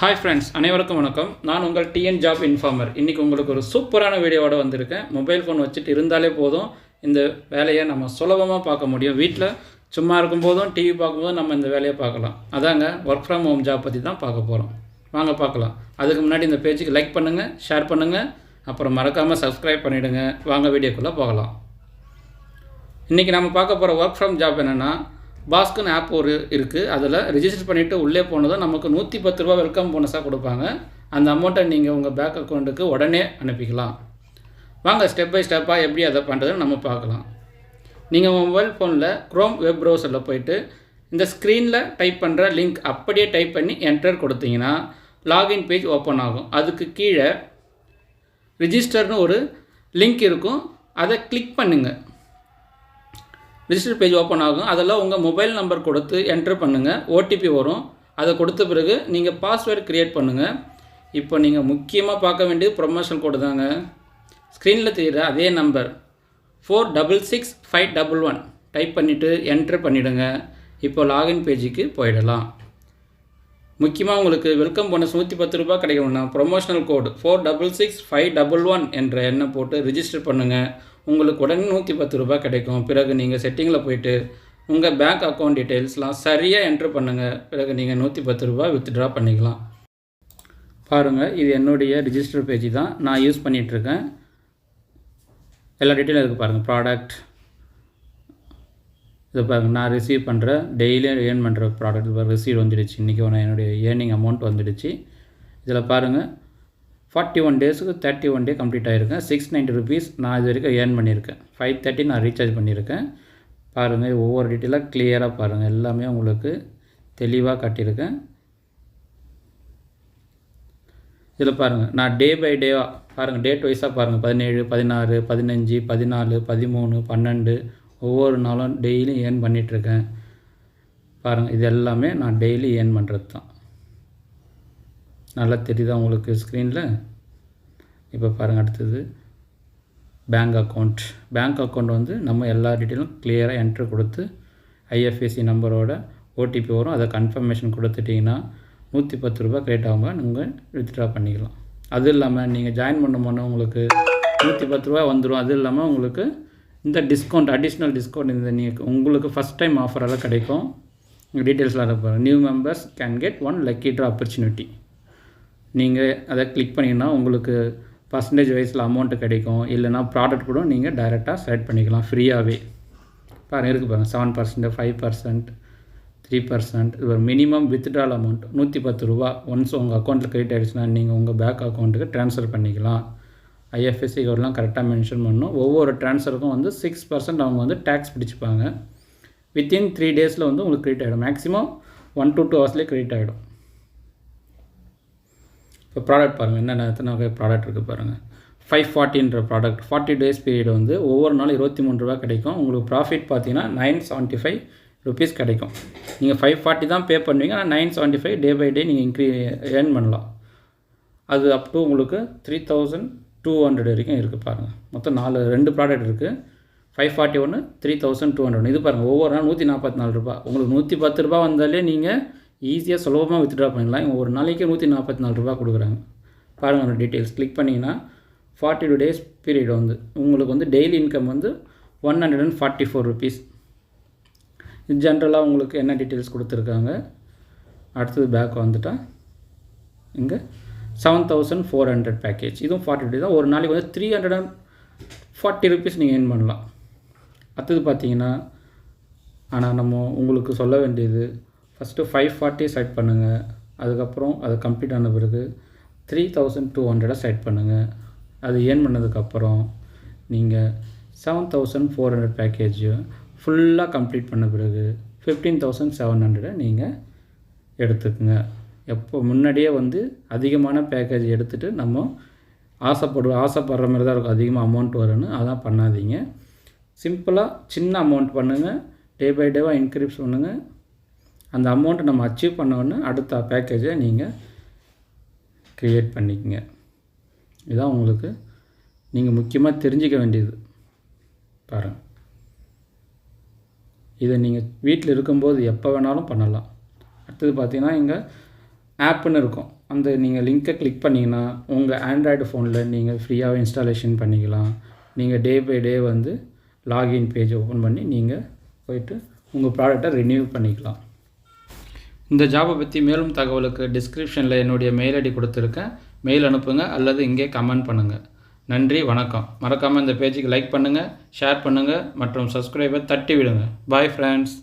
Hi friends, அனைவருக்கும் வணக்கம். நான் உங்கள் டிஎன் ஜாப் இன்ஃபார்மர். இன்றைக்கி உங்களுக்கு ஒரு சூப்பரான வீடியோவோட வந்திருக்கேன். மொபைல் ஃபோன் வச்சுட்டு இருந்தாலே போதும், இந்த வேலையை நம்ம சுலபமாக பார்க்க முடியும். வீட்டில் சும்மா இருக்கும்போதும் டிவி பார்க்கும்போதும் நம்ம இந்த வேலையை பார்க்கலாம். அதாங்க ஒர்க் ஃப்ரம் ஹோம் ஜாப் பற்றி தான் பார்க்க போகிறோம். வாங்க பார்க்கலாம். அதுக்கு முன்னாடி இந்த பேஜுக்கு லைக் பண்ணுங்கள், ஷேர் பண்ணுங்கள், அப்புறம் மறக்காமல் சப்ஸ்கிரைப் பண்ணிவிடுங்க. வாங்க வீடியோக்குள்ளே போகலாம். இன்றைக்கி நம்ம பார்க்க போகிற ஒர்க் ஃப்ரம் ஜாப் என்னென்னா, பாஸ்க்குன்னு ஆப் ஒரு இருக்குது. அதில் ரிஜிஸ்டர் பண்ணிவிட்டு உள்ளே போனதும் நமக்கு 110 ரூபா வெல்கம் போனஸாக கொடுப்பாங்க. அந்த அமௌண்ட்டை நீங்கள் உங்கள் பேங்க் அக்கௌண்ட்டுக்கு உடனே அனுப்பிக்கலாம். வாங்க ஸ்டெப் பை ஸ்டெப்பாக எப்படி அதை பண்ணுறதுன்னு நம்ம பார்க்கலாம். நீங்கள் மொபைல் ஃபோனில் க்ரோம் வெப் ப்ரௌசரில் போய்ட்டு இந்த ஸ்க்ரீனில் டைப் பண்ணுற லிங்க் அப்படியே டைப் பண்ணி என்டர் கொடுத்தீங்கன்னா லாகின் பேஜ் ஓப்பன் ஆகும். அதுக்கு கீழே ரிஜிஸ்டர்னு ஒரு லிங்க் இருக்கும். அதை கிளிக் பண்ணுங்கள். ரிஜிஸ்டர் பேஜ் ஓப்பன் ஆகும். அதில் உங்கள் மொபைல் நம்பர் கொடுத்து என்ட்ரு பண்ணுங்கள். ஓடிபி வரும். அதை கொடுத்த பிறகு நீங்கள் பாஸ்வேர்டு க்ரியேட் பண்ணுங்கள். இப்போ நீங்கள் முக்கியமாக பார்க்க வேண்டியது ப்ரொமோஷன் கோடு தாங்க. ஸ்க்ரீனில் தெரிகிற அதே நம்பர் 466511 டைப் பண்ணிவிட்டு என்ட்ரு பண்ணிவிடுங்க. இப்போ லாகின் பேஜுக்கு போயிடலாம். முக்கியமாக உங்களுக்கு வெல்கம் போனஸ் 110 ரூபா கிடைக்கணும்னா ப்ரொமோஷனல் கோடு 466511 என்ற எண்ணை போட்டு ரிஜிஸ்டர் பண்ணுங்கள். உங்களுக்கு உடனே 110 ரூபா கிடைக்கும். பிறகு நீங்கள் செட்டிங்கில் போய்ட்டு உங்கள் பேங்க் அக்கௌண்ட் டீட்டெயில்ஸ்லாம் சரியாக என்ட்ரு பண்ணுங்கள். பிறகு நீங்கள் 110 ரூபா வித்ட்ரா பண்ணிக்கலாம். பாருங்கள், இது என்னுடைய ரிஜிஸ்டர் பேஜ் தான். நான் யூஸ் பண்ணிகிட்ருக்கேன். எல்லா டீட்டெயிலும் இருக்குது பாருங்கள். ப்ராடக்ட் இதை பாருங்கள். நான் ரிசீவ் பண்ணுற டெய்லியும் ஏர்ன் பண்ணுற ப்ராடக்ட் ரிசீவ் வந்துடுச்சு. இன்றைக்கி என்னுடைய ஏர்னிங் அமௌண்ட் வந்துடுச்சு. இதில் பாருங்கள், 41 டேஸுக்கு 31 டே கம்ப்ளீட் ஆகிருக்கேன். 690 ருபீஸ் நான் இது வரைக்கும் ஏர்ன் பண்ணியிருக்கேன். 530 நான் ரீசார்ஜ் பண்ணியிருக்கேன். பாருங்கள், ஒவ்வொரு டீட்டெயிலாக கிளியராக பாருங்கள். எல்லாமே உங்களுக்கு தெளிவாக காட்டியிருக்கேன். இதில் பாருங்கள், நான் டே பை டேவாக பாருங்கள், டேட் வைஸாக பாருங்கள். 17, 16, 15, 14, 13, 12 ஒவ்வொரு நாளும் டெய்லியும் ஏர்ன் பண்ணிகிட்ருக்கேன். பாருங்கள், இது எல்லாமே நான் டெய்லி ஏர்ன் பண்ணுறது தான். நல்லா தெரியுதா உங்களுக்கு ஸ்க்ரீனில்? இப்போ பாருங்கள், அடுத்தது பேங்க் அக்கௌண்ட். பேங்க் அக்கௌண்ட் வந்து நம்ம எல்லா டீட்டெயிலும் கிளியராக என்ட்ரு கொடுத்து ஐஎஃப்எஸ்சி நம்பரோட ஓடிபி வரும். அதை கன்ஃபர்மேஷன் கொடுத்துட்டிங்கன்னா 110 ரூபா கிரெடிட் ஆகும்போது நீங்கள் வித்ட்ரா பண்ணிக்கலாம். அது இல்லாமல் நீங்கள் ஜாயின் பண்ணும்போது உங்களுக்கு 110 ரூபா வந்துடும். அது இல்லாமல் உங்களுக்கு இந்த டிஸ்கவுண்ட், அடிஷ்னல் டிஸ்கவுண்ட் இந்த நீங்கள் உங்களுக்கு ஃபஸ்ட் டைம் ஆஃபரெல்லாம் கிடைக்கும். டீட்டெயில்ஸ்லாம் இருப்பாங்க. New members can get 1 lucky draw opportunity. நீங்கள் அதை கிளிக் பண்ணிங்கன்னா உங்களுக்கு பர்சன்டேஜ் வைஸில் அமௌண்ட்டு கிடைக்கும். இல்லைனா ப்ராடக்ட் கூட நீங்கள் டைரெக்டாக செலக்ட் பண்ணிக்கலாம் ஃப்ரீயாகவே. பாருங்கள், இருக்குது பாருங்கள். 7%, 5%, 3%. இது ஒரு மினிமம் வித்ட்ரால் அமௌண்ட் 110 ரூபா. ஒன்ஸ் உங்கள் அக்கௌண்ட்டில் கிரெடிட் ஆகிடுச்சுன்னா நீங்கள் உங்கள் பேங்க் அக்கௌண்ட்டுக்கு ட்ரான்ஸ்ஃபர் பண்ணிக்கலாம். ஐஎஃப்எஸ்சி கோடெலாம் கரெக்டாக மென்ஷன் பண்ணணும். ஒவ்வொரு ட்ரான்ஸ்ஃபருக்கும் வந்து 6% அவங்க வந்து டேக்ஸ் பிடிச்சிப்பாங்க. வித்தின் 3 டேஸில் வந்து உங்களுக்கு கிரெடிட் ஆகிடும். மேக்ஸிமம் 1 to 2 ஹவர்ஸ்லேயே கிரெடிட் ஆகிடும். இப்போ ப்ராடக்ட் பாருங்கள், என்னென்ன எத்தனை வகை ப்ராடக்ட் இருக்குது பாருங்கள். 540ன்ற ப்ராடக்ட் 40 டேஸ் பீரியட் வந்து ஒவ்வொரு நாளும் 23 ரூபா கிடைக்கும். உங்களுக்கு ப்ராஃபிட் பார்த்தீங்கன்னா 975 ருபீஸ் கிடைக்கும். நீங்கள் 540 தான் பே பண்ணுவீங்க. ஆனால் 975 டே பை டே நீங்கள் ஏர்ன் பண்ணலாம். அது அப் டு உங்களுக்கு 3200 வரைக்கும் இருக்குது பாருங்கள். மொத்தம் 2 ப்ராடக்ட் இருக்குது. 541, 3200. இது பாருங்கள், ஒவ்வொரு நாள் 144 ரூபா. உங்களுக்கு 110 ரூபா வந்தாலே நீங்கள் ஈஸியாக சுலபமாக வித்ட்ரா பண்ணிடலாம். இவங்க ஒரு நாளைக்கு 144 ரூபா கொடுக்குறாங்க. பாருங்கள், அந்த டீட்டெயில்ஸ் கிளிக் பண்ணிங்கன்னா 42 டேஸ் பீரியட் வந்து உங்களுக்கு வந்து டெய்லி இன்கம் வந்து 144 ருபீஸ். இது ஜென்ரலாக உங்களுக்கு என்ன டீட்டெயில்ஸ் கொடுத்துருக்காங்க. அடுத்தது பேக் வந்துட்டால் இங்கே 7400 பேக்கேஜ். இதுவும் 40 டே தான். ஒரு நாளைக்கு வந்து 340 ருபீஸ் நீங்கள் ஏர்ன் பண்ணலாம். அடுத்தது பார்த்தீங்கன்னா, ஆனால் நம்ம உங்களுக்கு சொல்ல வேண்டியது, ஃபஸ்ட்டு 540 செட் பண்ணுங்கள். அதுக்கப்புறம் அது கம்ப்ளீட் ஆன பிறகு 3200 செட் பண்ணுங்கள். அது ஏர்ன் பண்ணதுக்கப்புறம் நீங்கள் 7400 பேக்கேஜ் ஃபுல்லாக கம்ப்ளீட் பண்ண பிறகு 15700 நீங்கள் எடுத்துக்குங்க. எப்போ முன்னாடியே வந்து அதிகமான பேக்கேஜ் எடுத்துகிட்டு நம்ம ஆசைப்படுற மாதிரி தான் இருக்கும். அதிகமாக அமௌண்ட் வரும்னு அதான் பண்ணாதீங்க. சிம்பிளாக சின்ன அமௌண்ட் பண்ணுங்கள். டே பை டேவாக இன்க்ரீஸ் பண்ணுங்கள். அந்த அமௌண்ட்டை நம்ம அச்சீவ் பண்ணோன்னு அடுத்த பேக்கேஜை நீங்கள் க்ரியேட் பண்ணிக்கங்க. இதுதான் உங்களுக்கு நீங்கள் முக்கியமாக தெரிஞ்சிக்க வேண்டியது. பாருங்கள், இதை நீங்கள் வீட்டில் இருக்கும்போது எப்போ வேணாலும் பண்ணலாம். அடுத்தது பார்த்திங்கன்னா, இங்கே ஆப்புன்னு இருக்கும். அந்த நீங்கள் லிங்க்கை கிளிக் பண்ணிங்கன்னா உங்கள் ஆண்ட்ராய்டு ஃபோனில் நீங்கள் ஃப்ரீயாகவே இன்ஸ்டாலேஷன் பண்ணிக்கலாம். நீங்கள் டே பை டே வந்து லாகின் பேஜ் ஓப்பன் பண்ணி நீங்கள் போய்ட்டு உங்கள் ப்ராடக்டை ரினியூ பண்ணிக்கலாம். இந்த ஜாபை பற்றி மேலும் தகவலுக்கு டிஸ்கிரிப்ஷனில் என்னுடைய மெயில் ஐடி கொடுத்துருக்கேன். மெயில் அனுப்புங்க அல்லது இங்கே கமெண்ட் பண்ணுங்கள். நன்றி, வணக்கம். மறக்காமல் இந்த பேஜுக்கு லைக் பண்ணுங்கள், ஷேர் பண்ணுங்கள் மற்றும் சப்ஸ்கிரைபை தட்டி விடுங்க. Bye friends.